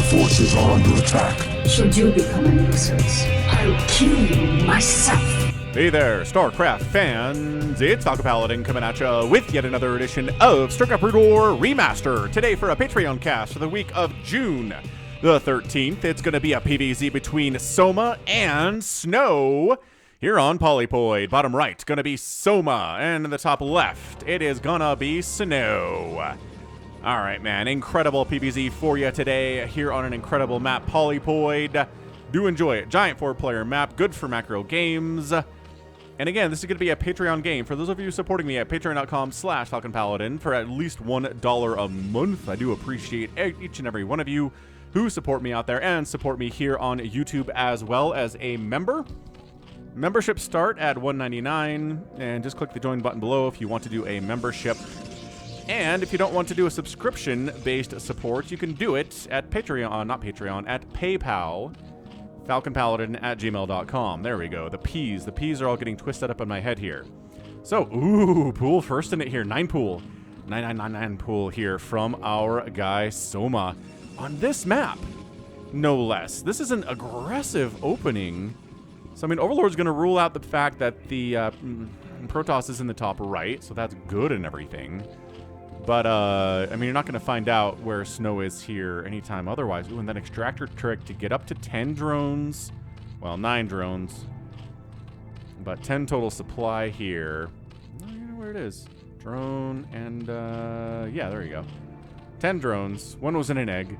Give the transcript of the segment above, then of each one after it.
forces are under attack. Should you become a nuisance, I'll kill you myself. Hey there, StarCraft fans! It's Falcon Paladin coming at you with yet another edition of StarCraft Brood War Remastered. Today for a Patreon cast for the week of June the 13th. It's going to be a PvZ between Soma and Snow here on Polypoid. Bottom right, going to be Soma, and in the top left, it is going to be Snow. All right, man, incredible PvZ for you today here on an incredible map, Polypoid. Do enjoy it. Giant 4-player map, good for macro games. And again, this is going to be a Patreon game. For those of you supporting me at patreon.com/FalconPaladin for at least $1 a month, I do appreciate each and every one of you who support me out there and support me here on YouTube as well as a member. Memberships start at $1.99, and just click the join button below if you want to do a membership. And if you don't want to do a subscription-based support, you can do it at Patreon, not Patreon, at PayPal, falconpaladin@gmail.com. There we go. The P's are all getting twisted up in my head here. So, ooh, pool first in it here. 9 pool. 9999 pool here from our guy Soma on this map, no less. This is an aggressive opening. So, I mean, Overlord's going to rule out the fact that the Protoss is in the top right, so that's good and everything. But, I mean, you're not going to find out where Snow is here anytime otherwise. Ooh, and then Extractor trick to get up to 10 drones. Well, 9 drones. But 10 total supply here. I don't know where it is. Drone and, yeah, there you go. 10 drones. One was in an egg.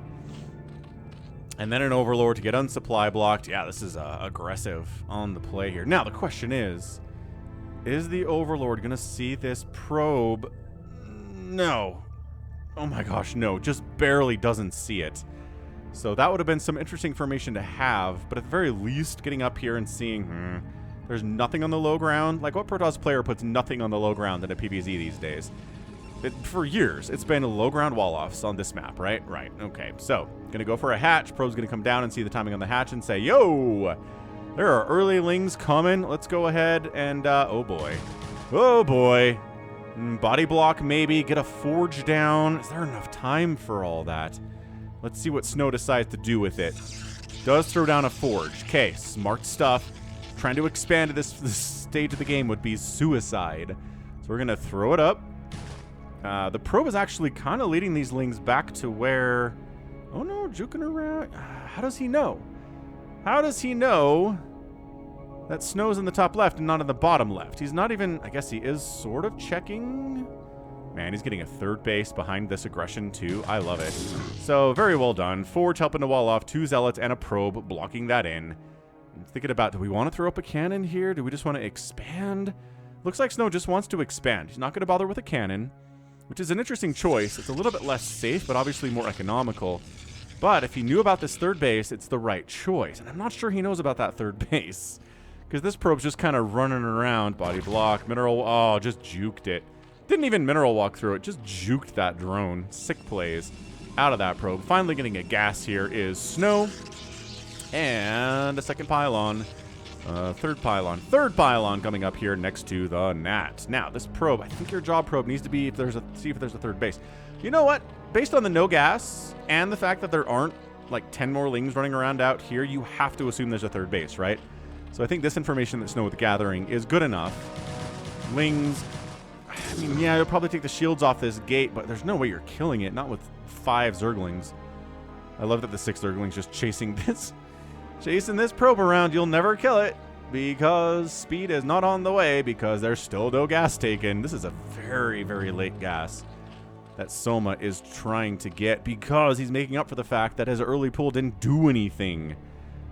And then an Overlord to get unsupply blocked. Yeah, this is aggressive on the play here. Now, the question is the Overlord going to see this probe? No. Oh my gosh, no. Just barely doesn't see it. So that would have been some interesting information to have, but at the very least, getting up here and seeing, there's nothing on the low ground. Like, what Protoss player puts nothing on the low ground in a PvZ these days? For years, it's been low ground wall-offs on this map, right? Right, okay. So, gonna go for a hatch. Probe's gonna come down and see the timing on the hatch and say, yo, there are early lings coming. Let's go ahead and, oh boy. Oh boy. Body block, maybe. Get a forge down. Is there enough time for all that? Let's see what Snow decides to do with it. Does throw down a forge. Okay, smart stuff. Trying to expand to this stage of the game would be suicide. So we're going to throw it up. The probe is actually kind of leading these lings back to where... Oh no, juking around. How does he know? How does he know that Snow's in the top left and not in the bottom left? He's not even... I guess he is sort of checking. Man, he's getting a third base behind this aggression, too. I love it. So, very well done. Forge helping to wall off. 2 zealots and a probe blocking that in. I'm thinking about, do we want to throw up a cannon here? Do we just want to expand? Looks like Snow just wants to expand. He's not going to bother with a cannon, which is an interesting choice. It's a little bit less safe, but obviously more economical. But if he knew about this third base, it's the right choice. And I'm not sure he knows about that third base, because this probe's just kind of running around. Body block, mineral... Oh, just juked it. Didn't even mineral walk through it. Just juked that drone. Sick plays out of that probe. Finally getting a gas here is Snow. And a second pylon. Third pylon coming up here next to the Nat. Now, this probe, I think your job probe needs to be see if there's a third base. You know what? Based on the no gas and the fact that there aren't like 10 more lings running around out here, you have to assume there's a third base, right? So I think this information that Snow is gathering is good enough. Lings, I mean, yeah, you'll probably take the shields off this gate, but there's no way you're killing it, not with 5 Zerglings. I love that the 6 Zerglings just chasing this probe around. You'll never kill it because speed is not on the way because there's still no gas taken. This is a very, very late gas that Soma is trying to get because he's making up for the fact that his early pull didn't do anything.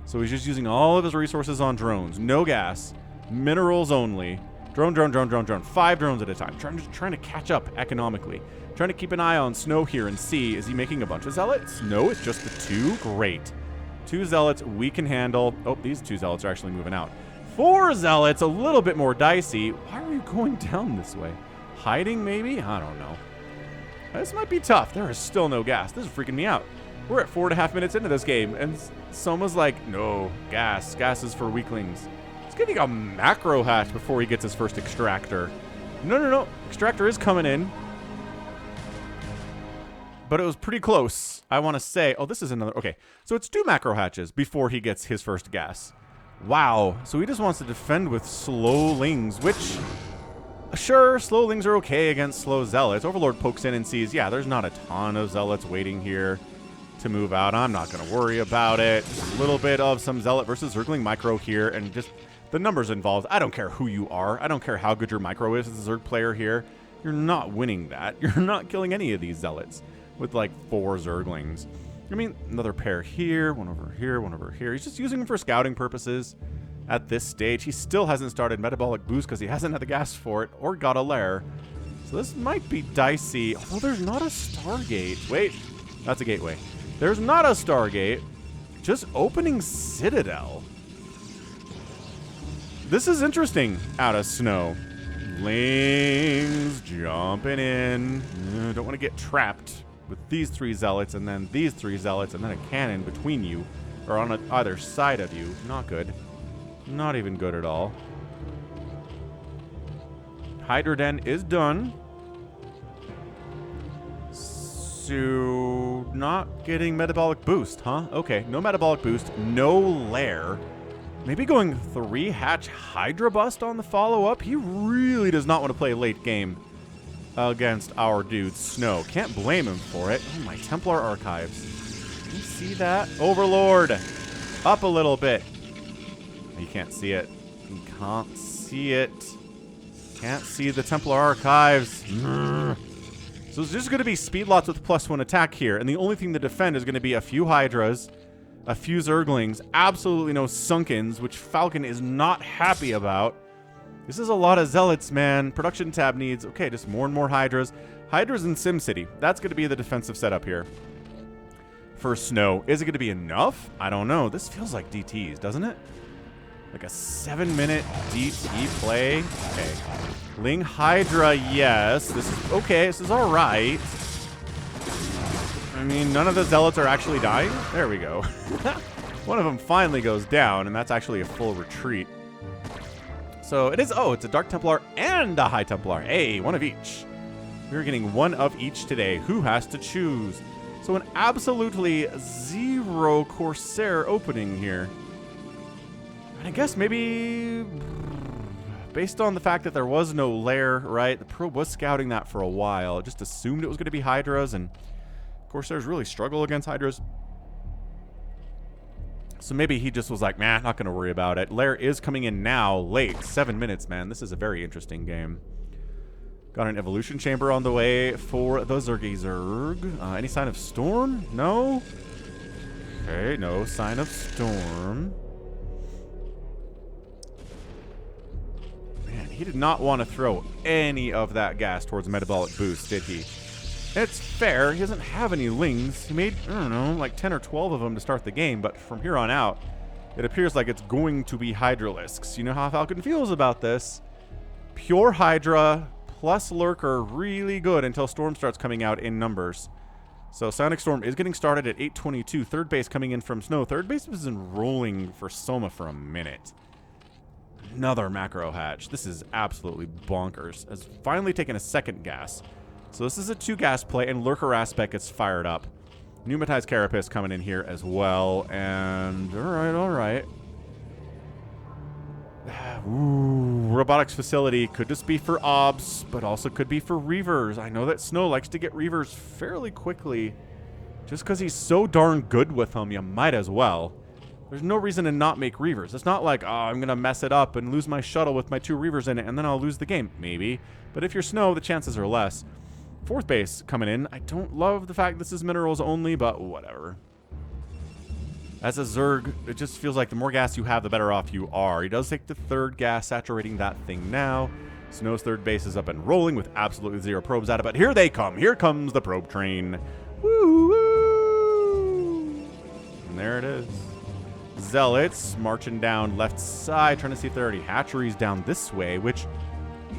So he's just using all of his resources on drones. No gas. Minerals only. Drone. 5 drones at a time. Trying to catch up economically. Trying to keep an eye on Snow here and see, is he making a bunch of zealots? No, it's just the 2. Great. 2 zealots we can handle. Oh, these 2 zealots are actually moving out. 4 zealots, a little bit more dicey. Why are you going down this way? Hiding, maybe? I don't know. This might be tough. There is still no gas. This is freaking me out. We're at 4.5 minutes into this game, and Soma's like, no, gas. Gas is for weaklings. He's getting a macro hatch before he gets his first extractor. No. Extractor is coming in. but it was pretty close. I want to say, oh, this is another, okay. So it's 2 macro hatches before he gets his first gas. Wow. So he just wants to defend with slowlings, which, sure, slowlings are okay against slow zealots. Overlord pokes in and sees, yeah, there's not a ton of zealots waiting here to move out. I'm not going to worry about it. Just a little bit of some zealot versus zergling micro here, and just the numbers involved. I don't care who you are. I don't care how good your micro is as a zerg player here. You're not winning that. You're not killing any of these zealots with like 4 zerglings. I mean, another pair here, one over here, one over here. He's just using them for scouting purposes at this stage. He still hasn't started metabolic boost because he hasn't had the gas for it or got a lair. So this might be dicey. Although there's not a Stargate. Wait, that's a gateway. There's not a Stargate. Just opening Citadel. This is interesting out of snow. Lings jumping in. Don't want to get trapped with these 3 zealots and then these 3 zealots and then a cannon between you or on either side of you. Not good. Not even good at all. Hydra Den is done. So not getting metabolic boost, huh? Okay, no metabolic boost, no lair. Maybe going 3 hatch Hydra bust on the follow-up. He really does not want to play late game against our dude Snow. Can't blame him for it. Oh, my Templar Archives. Can you see that? Overlord. Up a little bit. You can't see it. You can't see it. Can't see the Templar Archives. So it's just going to be speed lots with +1 attack here. And the only thing to defend is going to be a few Hydras, a few Zerglings, absolutely no Sunkens, which Falcon is not happy about. This is a lot of Zealots, man. Production tab needs, okay, just more and more Hydras. Hydras in SimCity. That's going to be the defensive setup here for Snow. Is it going to be enough? I don't know. This feels like DTs, doesn't it? Like a 7-minute DT play. Okay. Ling Hydra, yes. This is okay. This is all right. I mean, none of the Zealots are actually dying. There we go. One of them finally goes down, and that's actually a full retreat. So it is, oh, it's a Dark Templar and a High Templar. Hey, one of each. We're getting one of each today. Who has to choose? So an absolutely 0 Corsair opening here. And I guess maybe based on the fact that there was no lair, right? The probe was scouting that for a while. It just assumed it was going to be Hydras, and Corsairs really struggle against Hydras. So maybe he just was like, nah, not going to worry about it. Lair is coming in now, late. 7 minutes, man. This is a very interesting game. Got an evolution chamber on the way for the Zergy Zerg. Any sign of storm? No? Okay, no sign of storm. Man, he did not want to throw any of that gas towards metabolic boost, did he? It's fair. He doesn't have any lings. He made, I don't know, like 10 or 12 of them to start the game, but from here on out, it appears like it's going to be Hydralisks. You know how Falcon feels about this. Pure Hydra plus Lurker, really good until Storm starts coming out in numbers. So Sonic Storm is getting started at 8:22. Third base coming in from Snow. Third base was enrolling for Soma for a minute. Another macro hatch. This is absolutely bonkers. Has finally taken a second gas. So this is a 2-gas play, and Lurker Aspect gets fired up. Pneumatized Carapace coming in here as well, and all right. Ooh, Robotics Facility could just be for obs, but also could be for Reavers. I know that Snow likes to get Reavers fairly quickly. Just because he's so darn good with them, you might as well. There's no reason to not make Reavers. It's not like, oh, I'm going to mess it up and lose my shuttle with my 2 Reavers in it, and then I'll lose the game. Maybe. But if you're Snow, the chances are less. Fourth base coming in. I don't love the fact this is minerals only, but whatever. As a Zerg, it just feels like the more gas you have, the better off you are. He does take the 3rd gas, saturating that thing now. Snow's 3rd base is up and rolling with absolutely 0 probes at it, but here they come. Here comes the probe train. Woo, woo. And there it is. Zealots marching down left side, trying to see if there are any hatcheries down this way, which...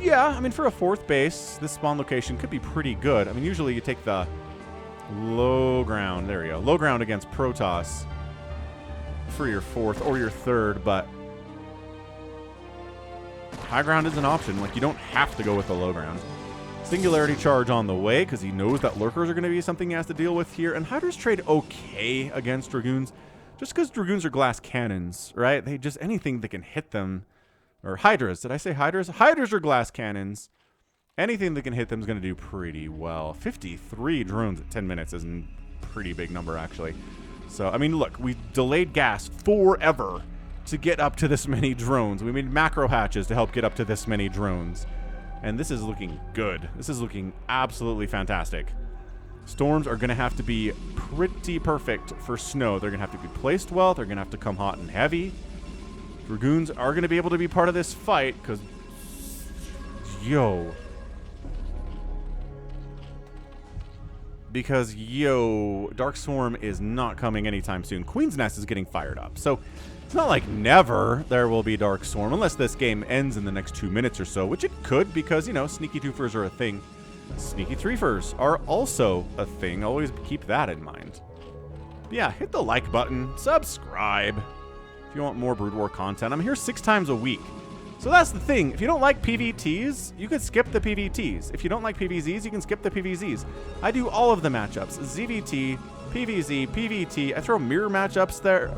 yeah, I mean, for a 4th base, this spawn location could be pretty good. I mean, usually you take the low ground. There we go. Low ground against Protoss for your 4th or your 3rd, but high ground is an option. Like, you don't have to go with the low ground. Singularity charge on the way, because he knows that lurkers are going to be something he has to deal with here. And Hydras trade okay against Dragoons, just because Dragoons are glass cannons, right? They just, anything that can hit them, or Hydras, did I say Hydras? Hydras are glass cannons. Anything that can hit them is going to do pretty well. 53 drones at 10 minutes is a pretty big number, actually. So, I mean, look, we delayed gas forever to get up to this many drones. We made macro hatches to help get up to this many drones. And this is looking good. This is looking absolutely fantastic. Storms are going to have to be pretty perfect for snow. They're going to have to be placed well. They're going to have to come hot and heavy. Dragoons are going to be able to be part of this fight because, Dark Swarm is not coming anytime soon. Queen's Nest is getting fired up. So it's not like never there will be Dark Swarm, unless this game ends in the next 2 minutes or so, which it could because, you know, sneaky twofers are a thing. Sneaky threefers are also a thing. Always keep that in mind. But yeah, hit the like button, subscribe if you want more Brood War content. I'm here 6 times a week. So that's the thing. If you don't like PvTs, you can skip the PvTs. If you don't like PvZs, you can skip the PvZs. I do all of the matchups. ZVT, PvZ, PvT. I throw mirror matchups there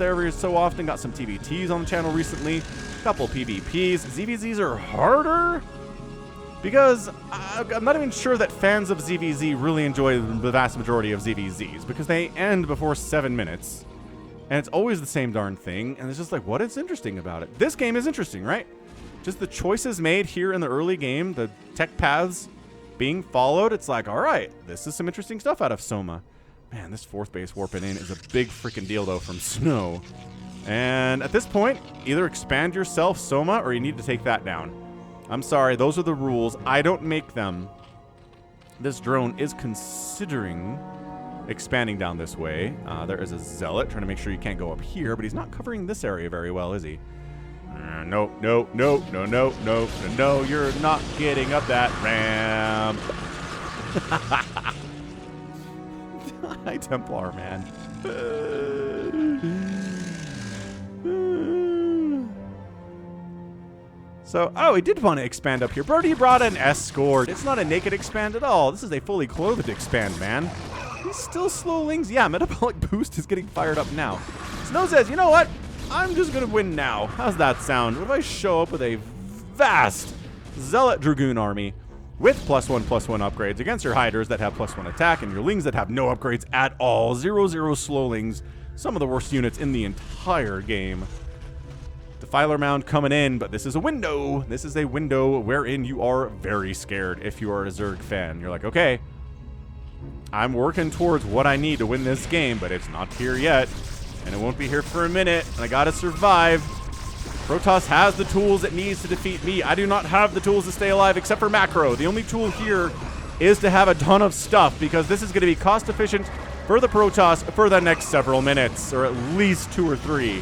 every so often. Got some TvTs on the channel recently. Couple PvPs. ZVZs are harder because I'm not even sure that fans of ZVZ really enjoy the vast majority of ZVZs because they end before 7 minutes. And it's always the same darn thing. And it's just like, what is interesting about it? This game is interesting, right? Just the choices made here in the early game, the tech paths being followed. It's like, all right, this is some interesting stuff out of Soma. Man, this 4th base warping in is a big freaking deal, though, from Snow. And at this point, either expand yourself, Soma, or you need to take that down. I'm sorry, those are the rules. I don't make them. This drone is considering expanding down this way. There is a Zealot trying to make sure you can't go up here, but he's not covering this area very well, is he? No, you're not getting up that ramp. High Templar, man. So, oh, he did want to expand up here. Brody brought an escort. It's not a naked expand at all. This is a fully clothed expand, man. He's still slowlings. Yeah, Metabolic Boost is getting fired up now. Snow says, you know what? I'm just going to win now. How's that sound? What if I show up with a vast Zealot Dragoon army with +1/+1 upgrades against your Hydras that have +1 attack and your Lings that have no upgrades at all. 0/0 slowlings. Some of the worst units in the entire game. Defiler Mound coming in, but this is a window. This is a window wherein you are very scared if you are a Zerg fan. You're like, okay, I'm working towards what I need to win this game, but it's not here yet, and it won't be here for a minute, and I gotta survive. Protoss has the tools it needs to defeat me. I do not have the tools to stay alive except for macro. The only tool here is to have a ton of stuff, because this is going to be cost efficient for the Protoss for the next several minutes, or at least 2 or 3.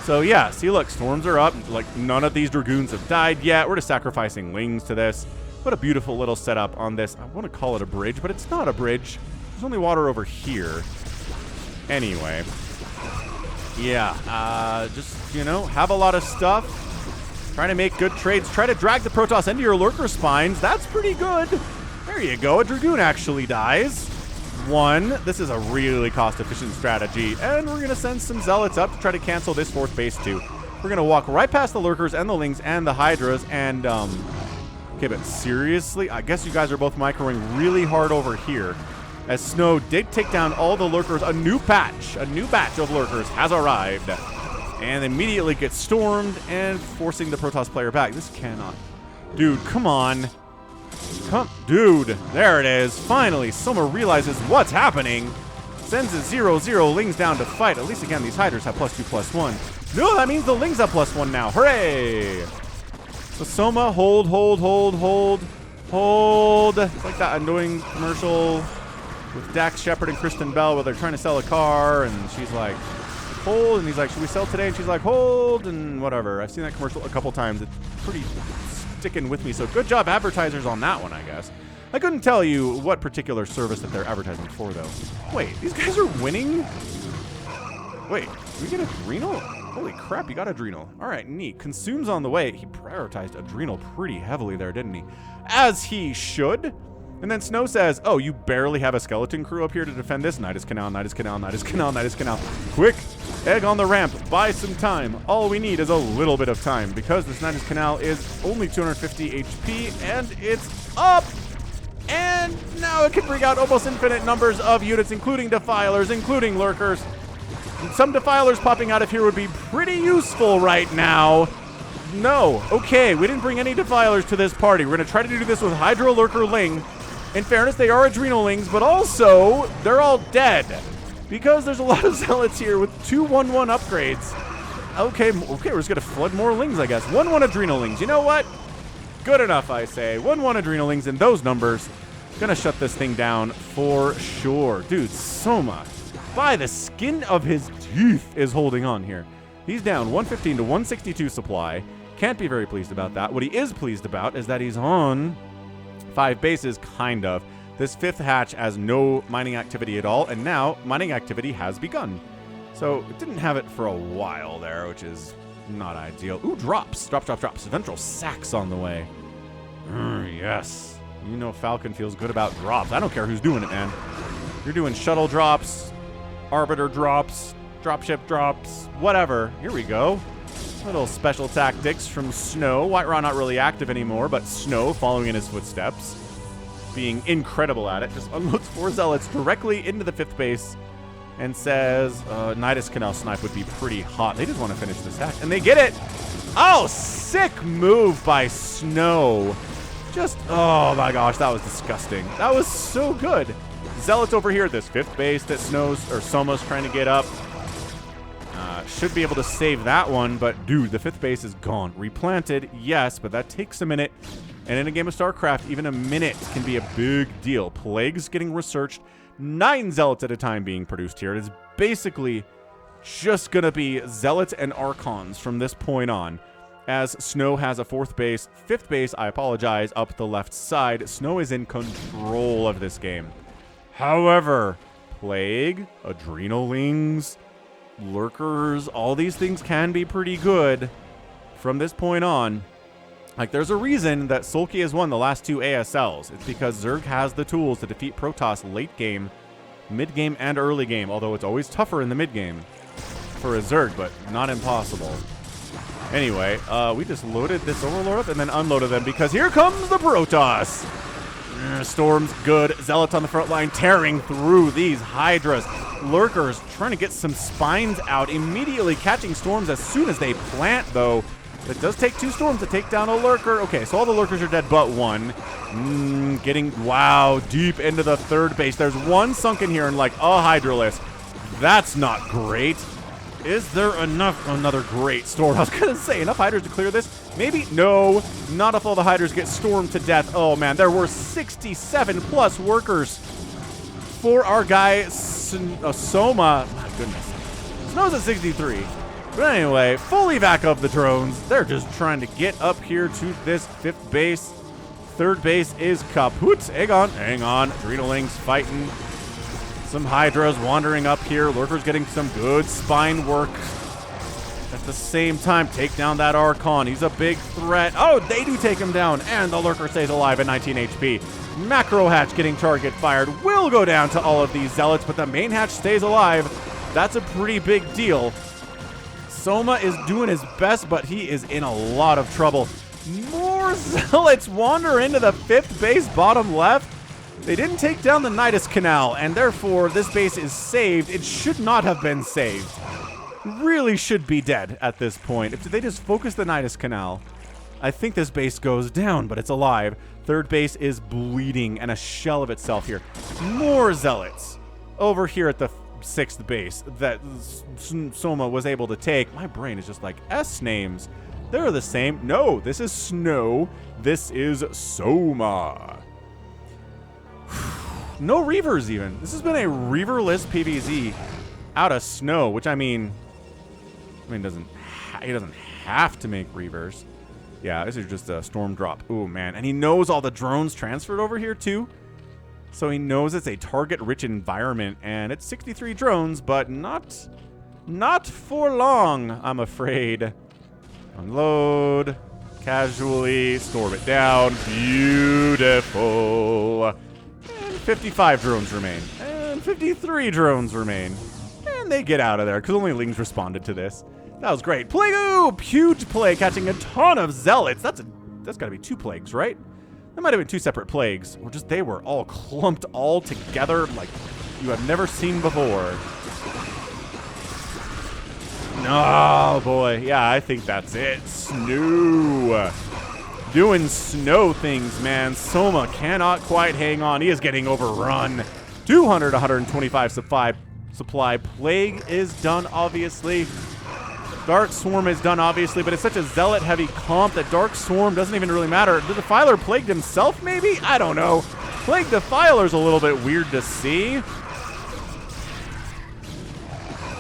So yeah, see, look, storms are up. Like, none of these Dragoons have died yet. We're just sacrificing Lings to this. What a beautiful little setup on this. I want to call it a bridge, but it's not a bridge. There's only water over here. Anyway. Yeah, just, you know, have a lot of stuff. Trying to make good trades. Try to drag the Protoss into your Lurker Spines. That's pretty good. There you go. A Dragoon actually dies. 1. This is a really cost-efficient strategy. And we're going to send some Zealots up to try to cancel this 4th base, too. We're going to walk right past the Lurkers and the Lings and the Hydras and, okay, but seriously? I guess you guys are both microing really hard over here. As Snow did take down all the Lurkers. A new batch of Lurkers has arrived. And immediately gets stormed and forcing the Protoss player back. This cannot. Dude, come on. Dude, there it is. Finally, Soma realizes what's happening. Sends his 0/0 Lings down to fight. At least, again, these Hydras have +2/+1. No, that means the Lings have +1 now. Hooray! So Soma, hold. It's like that annoying commercial with Dax Shepard and Kristen Bell where they're trying to sell a car, and she's like, hold, and he's like, should we sell today? And she's like, hold, and whatever. I've seen that commercial a couple times. It's pretty sticking with me, so good job advertisers on that one, I guess. I couldn't tell you what particular service that they're advertising for, though. Wait, these guys are winning? Wait, did we get a Adrenal? Holy crap, he got Adrenal. All right, neat. Consumes on the way. He prioritized Adrenal pretty heavily there, didn't he? As he should. And then Snow says, oh, you barely have a skeleton crew up here to defend this? Nidus Canal, Nidus Canal, Nidus Canal, Nidus Canal. Quick, egg on the ramp. Buy some time. All we need is a little bit of time because this Nidus Canal is only 250 HP and it's up. And now it can bring out almost infinite numbers of units, including Defilers, including Lurkers. Some Defilers popping out of here would be pretty useful right now. No. Okay, we didn't bring any Defilers to this party. We're going to try to do this with Hydro Lurker Ling. In fairness, they are Adrenalings, but also they're all dead because there's a lot of Zealots here with 2 1/1 upgrades. Okay, we're just going to flood more Lings, I guess. 1/1 Adrenalings. You know what? Good enough, I say. 1/1 Adrenalings in those numbers. Gonna shut this thing down for sure. Dude, Soma, by the skin of his teeth, is holding on here. He's down 115 to 162 supply. Can't be very pleased about that. What he is pleased about is that he's on 5 bases, kind of. This 5th hatch has no mining activity at all, and now mining activity has begun. So it didn't have it for a while there, which is not ideal. Ooh, drops. Drops. Ventral sacks on the way. Yes. You know Falcon feels good about drops. I don't care who's doing it, man. You're doing shuttle drops, arbiter drops, dropship drops, whatever. Here we go. Little special tactics from Snow. Whiterun not really active anymore, but Snow following in his footsteps. Being incredible at it. Just unloads 4 Zealots directly into the 5th base and says Nidus Canal snipe would be pretty hot. They just want to finish this hatch, and they get it. Oh, sick move by Snow. Just, oh my gosh, that was disgusting. That was so good. Zealots over here at this 5th base that Soma's trying to get up. Should be able to save that one, but dude, the 5th base is gone. Replanted, yes, but that takes a minute. And in a game of StarCraft, even a minute can be a big deal. Plagues getting researched. 9 Zealots at a time being produced here. It is basically just going to be Zealots and Archons from this point on. As Snow has a 4th base, 5th base, I apologize, up the left side. Snow is in control of this game. However, Plague, Adrenalings, Lurkers, all these things can be pretty good from this point on. Like, there's a reason that Sulky has won the last 2 ASLs. It's because Zerg has the tools to defeat Protoss late game, mid game, and early game, although it's always tougher in the mid game for a Zerg, but not impossible. Anyway, we just loaded this Overlord up and then unloaded them because here comes the Protoss. Storm's good. Zealots on the front line tearing through these Hydras. Lurkers trying to get some spines out, immediately catching Storms as soon as they plant, though. It does take 2 Storms to take down a Lurker. Okay, so all the Lurkers are dead but 1. Getting, wow, deep into the 3rd base. There's 1 sunken here and like a Hydralisk. That's not great. Is there enough? Another great storm. I was going to say, enough Hydras to clear this? Maybe? No. Not if all the Hydras get stormed to death. Oh, man. There were 67 plus workers for our guy, Soma. My goodness. Snow's at 63. But anyway, fully back of the drones. They're just trying to get up here to this 5th base. 3rd base is kaput. Hang on. Adrenalings fighting. Some Hydras wandering up here. Lurkers getting some good spine work. At the same time, take down that Archon. He's a big threat. Oh, they do take him down. And the Lurker stays alive at 19 HP. Macro Hatch getting target fired. Will go down to all of these Zealots, but the main hatch stays alive. That's a pretty big deal. Soma is doing his best, but he is in a lot of trouble. More Zealots wander into the 5th base bottom left. They didn't take down the Nidus Canal, and therefore this base is saved. It should not have been saved. Really should be dead at this point. If they just focus the Nidus Canal, I think this base goes down, but it's alive. 3rd base is bleeding and a shell of itself here. More Zealots over here at the 6th base that Soma was able to take. My brain is just like S names. They're the same. No, this is Snow. This is Soma. No Reavers even. This has been a Reaver-less PvZ out of Snow, which I mean he doesn't have to make Reavers. Yeah, this is just a storm drop. Ooh, man. And he knows all the drones transferred over here too. So he knows it's a target-rich environment, and it's 63 drones, but not Not for long, I'm afraid. Unload. Casually. Storm it down. Beautiful. And 55 drones remain. And 53 drones remain. And they get out of there, because only Lings responded to this. That was great. Plague Oop! Huge plague, catching a ton of zealots. That's got to be 2 plagues, right? That might have been 2 separate plagues. Or just they were all clumped all together like you have never seen before. Oh, boy. Yeah, I think that's it. Snow. Doing snow things, man. Soma cannot quite hang on. He is getting overrun. 200, 125 supply. Plague is done, obviously. Dark Swarm is done, obviously, but it's such a zealot-heavy comp that Dark Swarm doesn't even really matter. The Defiler plagued himself, maybe? I don't know. Plague Defiler's a little bit weird to see.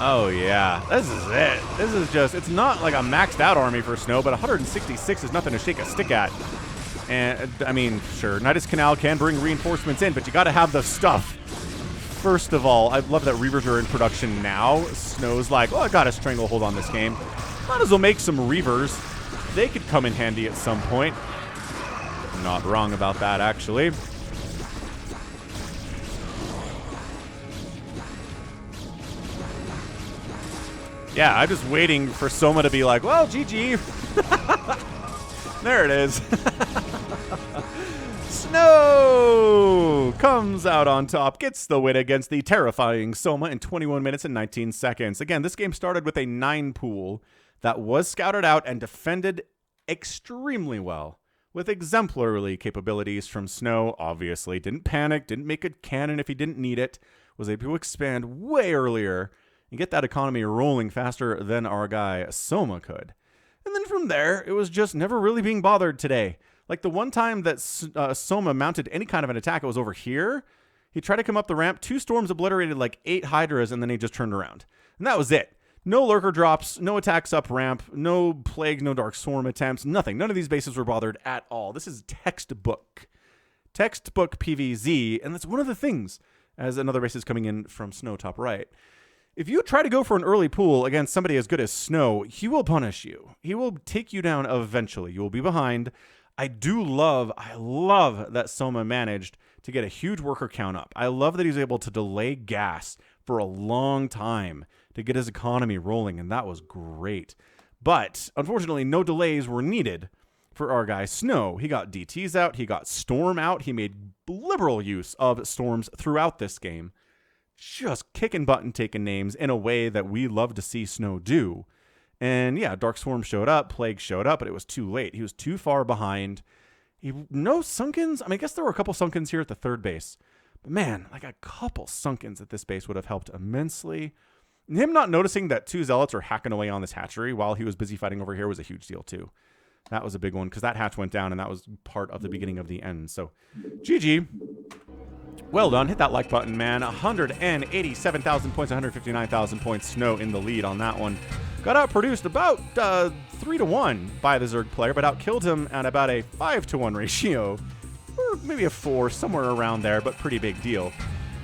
Oh, yeah. This is it. This is just, it's not like a maxed out army for Snow, but 166 is nothing to shake a stick at. And, I mean, sure, Nidus Canal can bring reinforcements in, but you gotta have the stuff. First of all, I love that Reavers are in production now. Snow's like, oh, I got a stranglehold on this game. Might as well make some Reavers. They could come in handy at some point. Not wrong about that, actually. Yeah, I'm just waiting for Soma to be like, well, GG. There it is. Snow comes out on top, gets the win against the terrifying Soma in 21 minutes and 19 seconds. Again, this game started with a 9 pool that was scouted out and defended extremely well with exemplary capabilities from Snow. Obviously, didn't panic, didn't make a cannon if he didn't need it, was able to expand way earlier and get that economy rolling faster than our guy Soma could. And then from there, it was just never really being bothered today. Like the one time that Soma mounted any kind of an attack, it was over here. He tried to come up the ramp. 2 storms obliterated like 8 Hydras, and then he just turned around. And that was it. No lurker drops, no attacks up ramp, no plague, no dark swarm attempts, nothing. None of these bases were bothered at all. This is textbook. Textbook PvZ, and that's one of the things, as another base is coming in from Snow top right. If you try to go for an early pool against somebody as good as Snow, he will punish you. He will take you down eventually. You will be behind. I love that Soma managed to get a huge worker count up. I love that he was able to delay gas for a long time to get his economy rolling, and that was great. But unfortunately, no delays were needed for our guy Snow. He got DTs out, he got Storm out, he made liberal use of Storms throughout this game. Just kicking butt and taking names in a way that we love to see Snow do. And yeah, Dark Swarm showed up, Plague showed up, but it was too late. He was too far behind. No Sunkens. I mean, I guess there were a couple Sunkens here at the third base. But man, like a couple Sunkens at this base would have helped immensely. And him not noticing that 2 Zealots are hacking away on this hatchery while he was busy fighting over here was a huge deal too. That was a big one because that hatch went down and that was part of the beginning of the end. So, GG. Well done. Hit that like button, man. 187,000 points, 159,000 points. Snow in the lead on that one. Got outproduced about 3-1 by the Zerg player, but outkilled him at about a 5-1 ratio. Or maybe a 4, somewhere around there, but pretty big deal.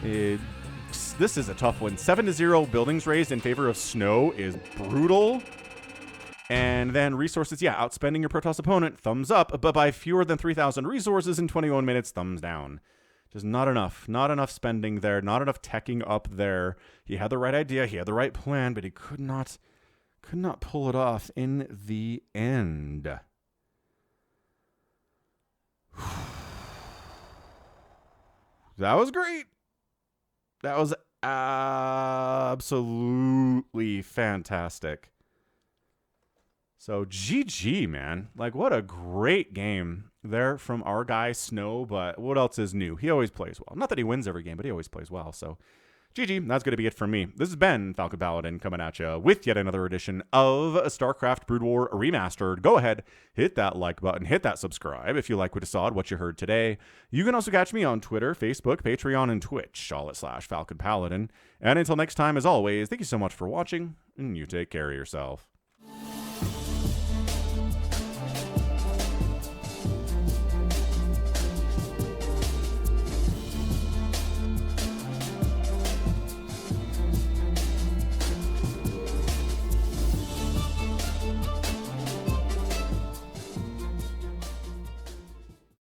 This is a tough one. 7-0 buildings raised in favor of Snow is brutal. And then resources, yeah, outspending your Protoss opponent, thumbs up, but by fewer than 3,000 resources in 21 minutes, thumbs down. Just not enough. Not enough spending there. Not enough teching up there. He had the right idea. He had the right plan, but he could not pull it off in the end. That was great. That was absolutely fantastic. So GG, man. Like, what a great game there from our guy Snow, but what else is new? He always plays well. Not that he wins every game, but he always plays well. So GG, that's going to be it from me. This has been Falcon Paladin coming at you with yet another edition of StarCraft Brood War Remastered. Go ahead, hit that like button, hit that subscribe if you like what you saw, what you heard today. You can also catch me on Twitter, Facebook, Patreon, and Twitch, all at /Falcon Paladin. And until next time, as always, thank you so much for watching, and you take care of yourself.